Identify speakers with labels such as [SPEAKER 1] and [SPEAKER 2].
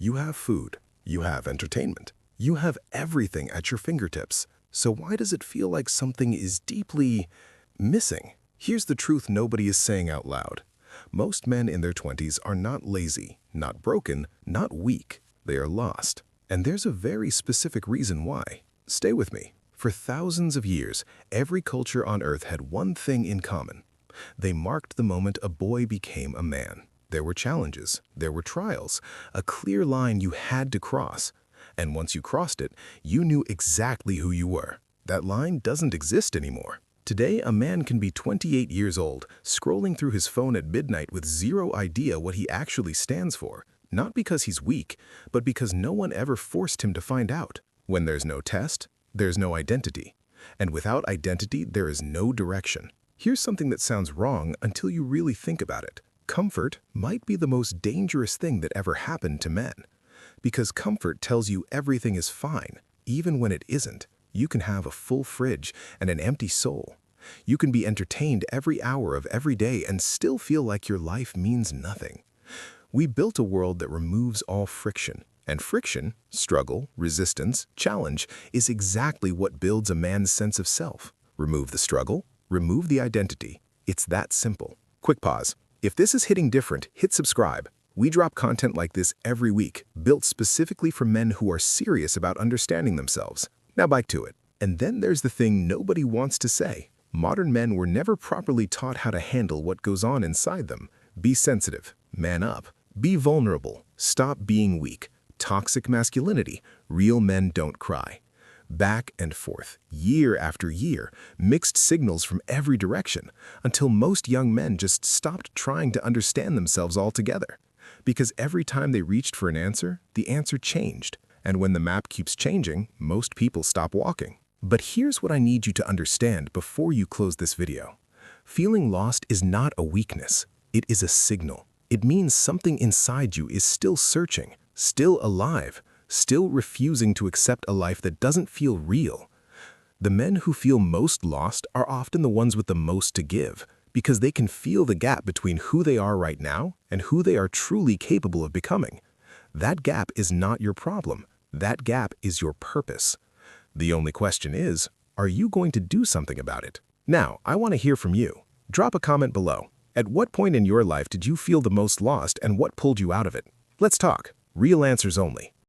[SPEAKER 1] You have food. You have entertainment. You have everything at your fingertips. So why does it feel like something is deeply missing? Here's the truth nobody is saying out loud. Most men in their 20s are not lazy, not broken, not weak. They are lost. And there's a very specific reason why. Stay with me. For thousands of years, every culture on Earth had one thing in common. They marked the moment a boy became a man. There were challenges, there were trials, a clear line you had to cross. And once you crossed it, you knew exactly who you were. That line doesn't exist anymore. Today, a man can be 28 years old, scrolling through his phone at midnight with zero idea what he actually stands for. Not because he's weak, but because no one ever forced him to find out. When there's no test, there's no identity. And without identity, there is no direction. Here's something that sounds wrong until you really think about it. Comfort might be the most dangerous thing that ever happened to men. Because comfort tells you everything is fine, even when it isn't. You can have a full fridge and an empty soul. You can be entertained every hour of every day and still feel like your life means nothing. We built a world that removes all friction. And friction, struggle, resistance, challenge, is exactly what builds a man's sense of self. Remove the struggle, remove the identity. It's that simple. Quick pause. If this is hitting different, hit subscribe. We drop content like this every week, built specifically for men who are serious about understanding themselves. Now back to it. And then there's the thing nobody wants to say. Modern men were never properly taught how to handle what goes on inside them. Be sensitive. Man up. Be vulnerable. Stop being weak. Toxic masculinity. Real men don't cry. Back and forth, year after year, mixed signals from every direction, until most young men just stopped trying to understand themselves altogether. Because every time they reached for an answer, the answer changed. And when the map keeps changing, most people stop walking. But here's what I need you to understand before you close this video. Feeling lost is not a weakness. It is a signal. It means something inside you is still searching, still alive, still refusing to accept a life that doesn't feel real. The men who feel most lost are often the ones with the most to give, because they can feel the gap between who they are right now and who they are truly capable of becoming. That gap is not your problem. That gap is your purpose. The only question is, are you going to do something about it? Now, I want to hear from you. Drop a comment below. At what point in your life did you feel the most lost and what pulled you out of it? Let's talk. Real answers only.